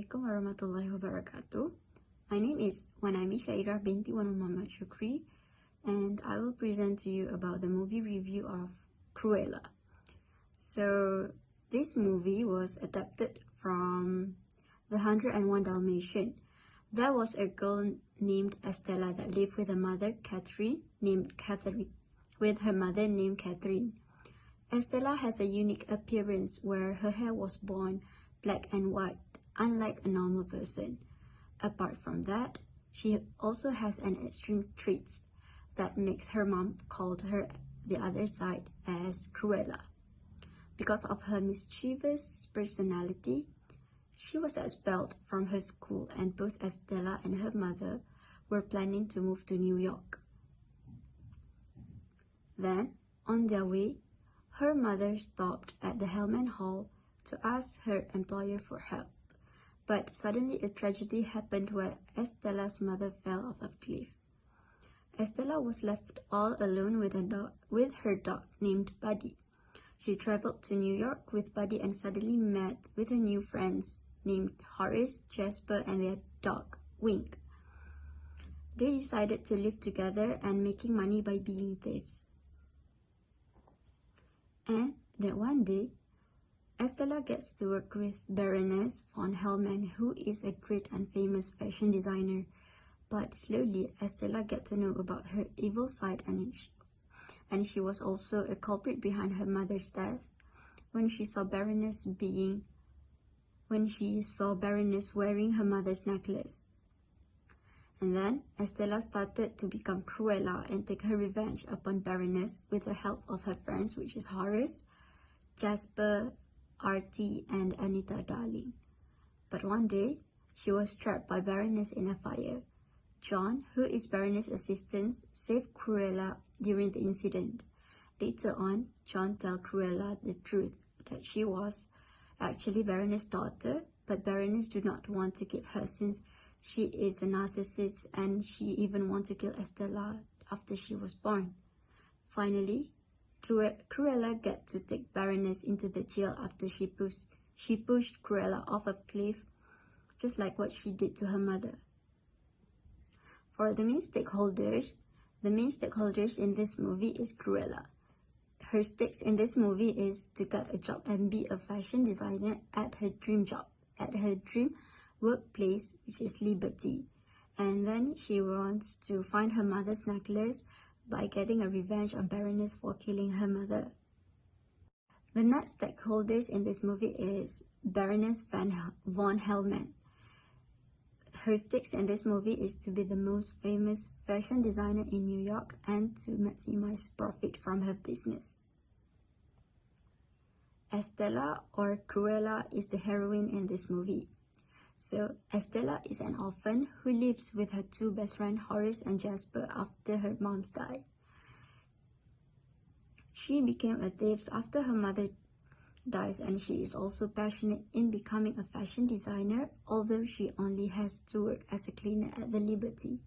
Assalamualaikum warahmatullahi wabarakatuh. My name is Syairah binti Muhammad Sukri, and I will present to you about the movie review of Cruella. So this movie was adapted from The 101 Dalmatian. There was a girl named Estella that lived with her mother named Catherine. Estella has a unique appearance where her hair was born black and white, unlike a normal person. Apart from that, she also has an extreme trait that makes her mom called her the other side as Cruella. Because of her mischievous personality, she was expelled from her school, and both Estella and her mother were planning to move to New York. Then, on their way, her mother stopped at the Hellman Hall to ask her employer for help. But suddenly a tragedy happened where Estella's mother fell off a cliff. Estella was left all alone with her dog named Buddy. She traveled to New York with Buddy and suddenly met with her new friends named Horace, Jasper, and their dog, Wink. They decided to live together and making money by being thieves. And then one day, Estella gets to work with Baroness von Hellman, who is a great and famous fashion designer. But slowly, Estella gets to know about her evil side, and she was also a culprit behind her mother's death when she saw Baroness wearing her mother's necklace. And then Estella started to become Cruella and take her revenge upon Baroness with the help of her friends, which is Horace, Jasper, Artie, and Anita Darling. But one day, she was trapped by Baroness in a fire. John, who is Baroness' assistant, saved Cruella during the incident. Later on, John tells Cruella the truth, that she was actually Baroness' daughter, but Baroness do not want to keep her since she is a narcissist, and she even wants to kill Estella after she was born. Finally, Cruella gets to take Baroness into the jail after she pushed Cruella off a cliff, just like what she did to her mother. For the main stakeholders in this movie is Cruella. Her stakes in this movie is to get a job and be a fashion designer at her dream workplace, which is Liberty. And then she wants to find her mother's necklace by getting a revenge on Baroness for killing her mother. The next stakeholders in this movie is Baroness von Hellman. Her stakes in this movie is to be the most famous fashion designer in New York and to maximize profit from her business. Estella, or Cruella, is the heroine in this movie. So, Estella is an orphan who lives with her two best friends, Horace and Jasper, after her mom's died. She became a thief after her mother dies, and she is also passionate in becoming a fashion designer, although she only has to work as a cleaner at the Liberty.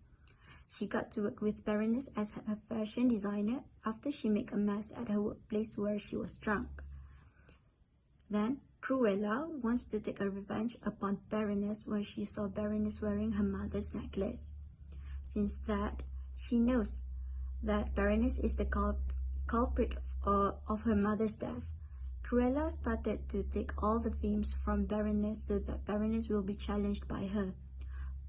She got to work with Baroness as a fashion designer after she made a mess at her workplace where she was drunk. Then, Cruella wants to take a revenge upon Baroness when she saw Baroness wearing her mother's necklace. Since that, she knows that Baroness is the culprit of her mother's death. Cruella started to take all the themes from Baroness so that Baroness will be challenged by her.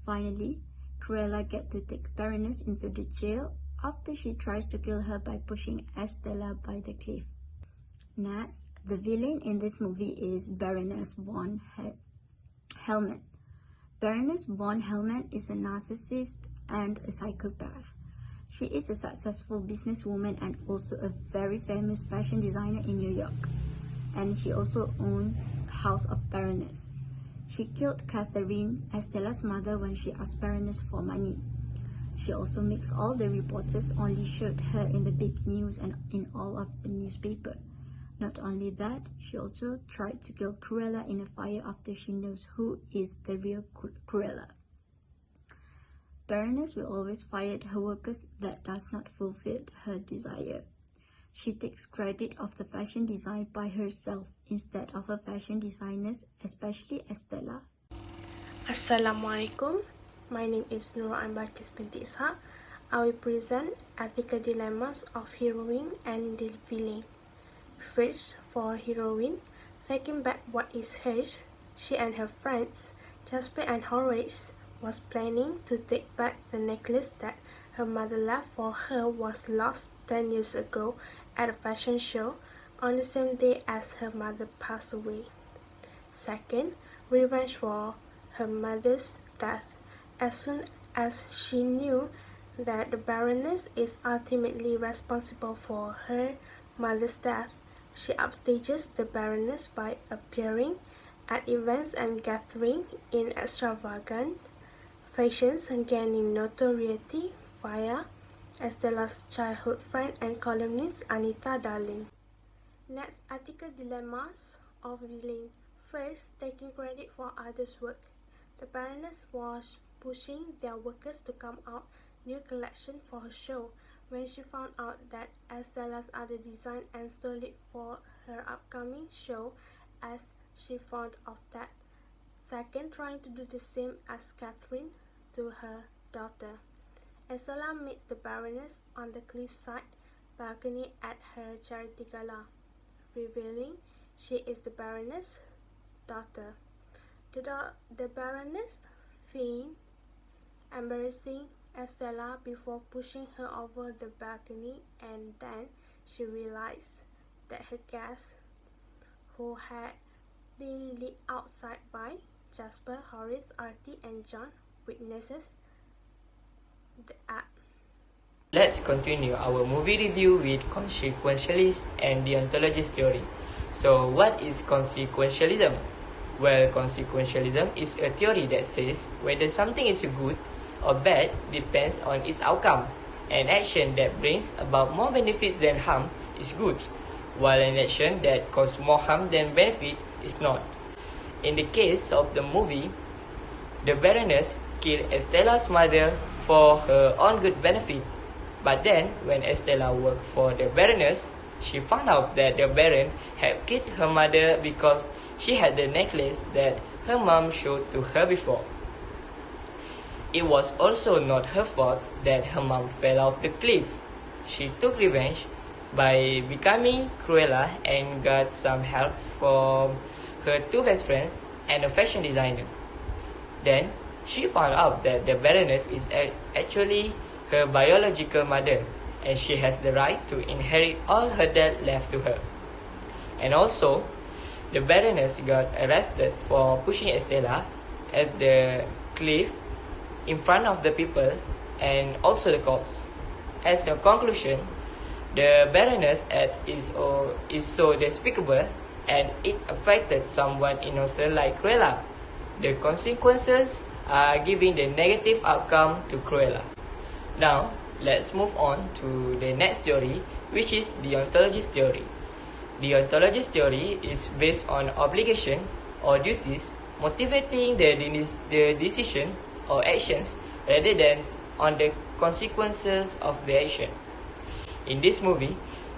Finally, Cruella gets to take Baroness into the jail after she tries to kill her by pushing Estella by the cliff. Next, the villain in this movie is Baroness von Hellman. Baroness von Hellman is a narcissist and a psychopath. She is a successful businesswoman and also a very famous fashion designer in New York. And she also owned House of Baroness. She killed Catherine, Estella's mother, when she asked Baroness for money. She also makes all the reporters only showed her in the big news and in all of the newspaper. Not only that, she also tried to kill Cruella in a fire after she knows who is the real Cruella. Baroness will always fire her workers that does not fulfill her desire. She takes credit of the fashion design by herself instead of her fashion designers, especially Estella. Assalamualaikum. My name is Nurul Ain Balqis binti Ishak. I will present ethical dilemmas of heroine and the villain. First, for heroine, taking back what is hers, she and her friends, Jasper and Horace, was planning to take back the necklace that her mother left for her was lost 10 years ago at a fashion show on the same day as her mother passed away. Second, revenge for her mother's death. As soon as she knew that the Baroness is ultimately responsible for her mother's death, she upstages the Baroness by appearing at events and gatherings in extravagant fashions and gaining notoriety via Estella's childhood friend and columnist Anita Darling. Next, ethical dilemmas of villain. First, taking credit for others' work. The Baroness was pushing their workers to come out new collection for her show when she found out that Estella's other design and stole it for her upcoming show as she found of that. Second, trying to do the same as Catherine to her daughter. Estella meets the Baroness on the cliffside balcony at her charity gala, revealing she is the Baroness' daughter. The Baroness feigned embarrassing Estella before pushing her over the balcony, and then she realized that her guests, who had been led outside by Jasper, Horace, Artie, and John, witnesses the act. Let's continue our movie review with consequentialist and deontologist theory. So, what is consequentialism? Well, consequentialism is a theory that says whether something is good or bad depends on its outcome. An action that brings about more benefits than harm is good, while an action that causes more harm than benefit is not. In the case of the movie, the Baroness killed Estella's mother for her own good benefit. But then, when Estella worked for the Baroness, she found out that the Baron had killed her mother because she had the necklace that her mom showed to her before. It was also not her fault that her mom fell off the cliff. She took revenge by becoming Cruella and got some help from her two best friends and a fashion designer. Then, she found out that the Baroness is actually her biological mother, and she has the right to inherit all her dad left to her. And also, the Baroness got arrested for pushing Estella at the cliff in front of the people and also the cops. As a conclusion, the Baroness act is so despicable and it affected someone innocent like Cruella. The consequences are giving the negative outcome to Cruella. Now, let's move on to the next theory, which is deontologist theory. Deontologist theory is based on obligation or duties motivating the decision or actions rather than on the consequences of the action. In this movie,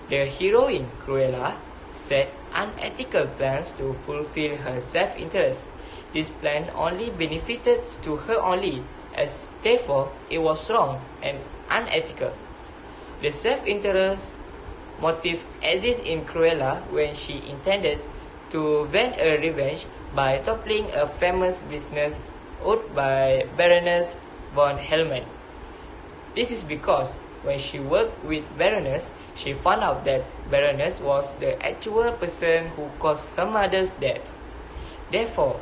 the heroine Cruella set unethical plans to fulfill her self-interest. This plan only benefited to her only, as therefore it was wrong and unethical. The self-interest motive exists in Cruella when she intended to vent a revenge by toppling a famous business owned by Baroness von Hellman. This is because when she worked with Baroness, she found out that Baroness was the actual person who caused her mother's death. Therefore,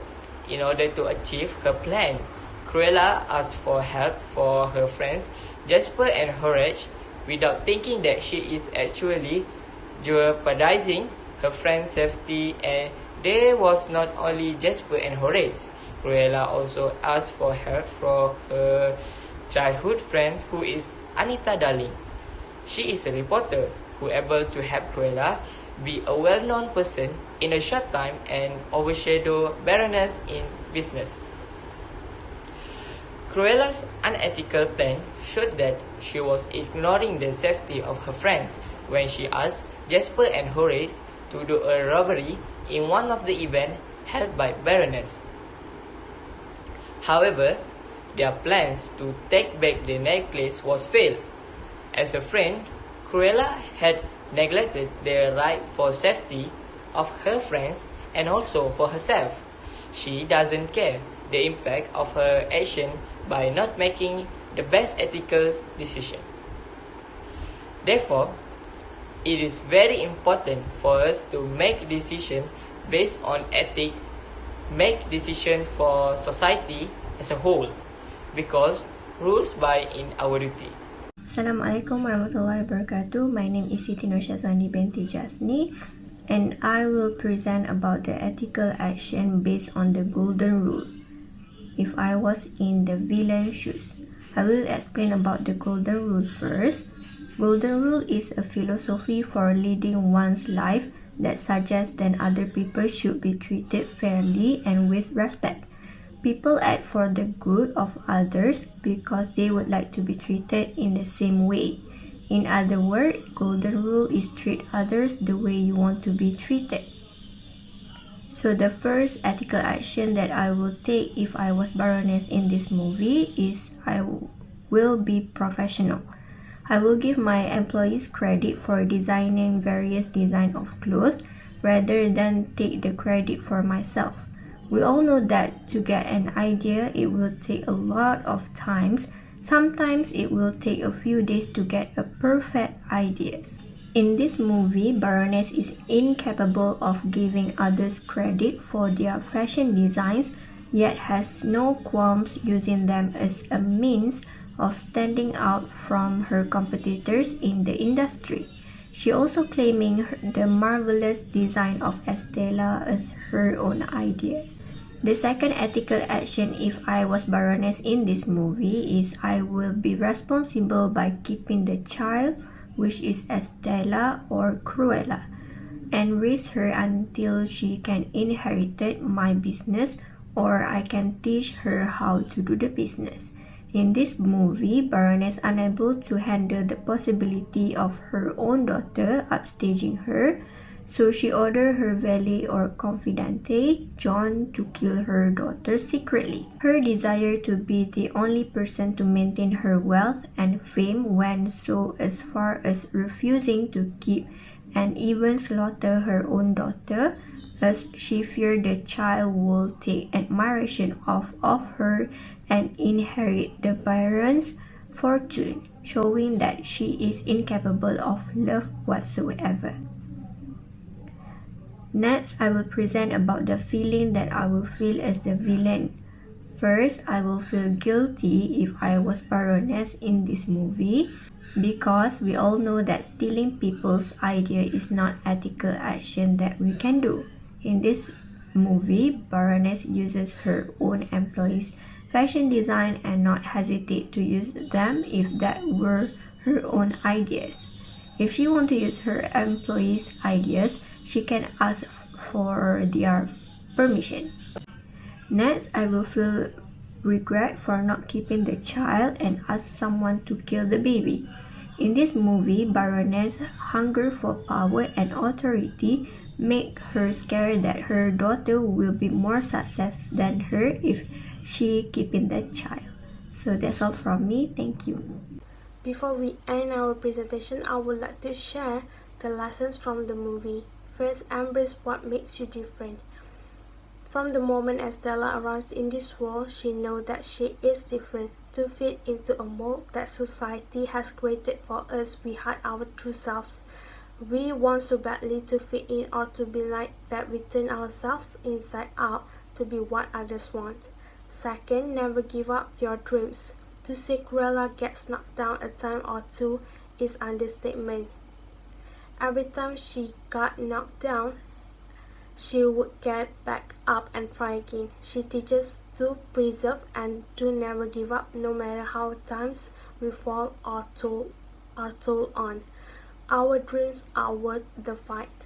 in order to achieve her plan, Cruella asked for help for her friends Jasper and Horace without thinking that she is actually jeopardizing her friend's safety, and there was not only Jasper and Horace. Cruella also asked for help from her childhood friend who is Anita Darling. She is a reporter who able to help Cruella be a well-known person in a short time and overshadow Baroness in business. Cruella's unethical plan showed that she was ignoring the safety of her friends when she asked Jasper and Horace to do a robbery in one of the events held by Baroness. However, their plans to take back the necklace was failed. As a friend, Cruella had neglected the right for safety of her friends and also for herself. She doesn't care the impact of her action by not making the best ethical decision. Therefore, it is very important for us to make decisions based on ethics, make decisions for society as a whole, because rules bind in our duty. Assalamualaikum warahmatullahi wabarakatuh. My name is Siti Nor Syazwani binti Jasni, and I will present about the ethical action based on the golden rule. If I was in the villain's shoes, I will explain about the golden rule first. Golden rule is a philosophy for leading one's life that suggests that other people should be treated fairly and with respect. People act for the good of others because they would like to be treated in the same way. In other words, golden rule is treat others the way you want to be treated. So the first ethical action that I will take if I was Baroness in this movie is I will be professional. I will give my employees credit for designing various designs of clothes rather than take the credit for myself. We all know that to get an idea, it will take a lot of times. Sometimes it will take a few days to get a perfect idea. In this movie, Baroness is incapable of giving others credit for their fashion designs, yet has no qualms using them as a means of standing out from her competitors in the industry. She also claiming the marvelous design of Estella as her own ideas. The second ethical action if I was Baroness in this movie is I will be responsible by keeping the child, which is Estella or Cruella, and raise her until she can inherit my business or I can teach her how to do the business. In this movie, Baroness unable to handle the possibility of her own daughter upstaging her, so she ordered her valet or confidante, John, to kill her daughter secretly. Her desire to be the only person to maintain her wealth and fame went so as far as refusing to keep and even slaughter her own daughter, as she feared the child would take admiration of her and inherit the Baron's fortune, showing that she is incapable of love whatsoever. Next, I will present about the feeling that I will feel as the villain. First, I will feel guilty if I was Baroness in this movie, because we all know that stealing people's idea is not ethical action that we can do. In this movie, Baroness uses her own employees' fashion design and not hesitate to use them if that were her own ideas. If she wants to use her employees' ideas, she can ask for their permission. Next, I will feel regret for not keeping the child and ask someone to kill the baby. In this movie, Baroness' hunger for power and authority make her scared that her daughter will be more success than her if she keeping that child. So that's all from me. Thank you. Before we end our presentation, I would like to share the lessons from the movie. First, embrace what makes you different. From the moment Estella arrives in this world, she knows that she is different. To fit into a mold that society has created for us, we hide our true selves. We want so badly to fit in or to be like that we turn ourselves inside out to be what others want. Second, never give up your dreams. To say Cruella gets knocked down a time or two is understatement. Every time she got knocked down, she would get back up and try again. She teaches to persevere and to never give up no matter how times we fall or toil on. Our dreams are worth the fight.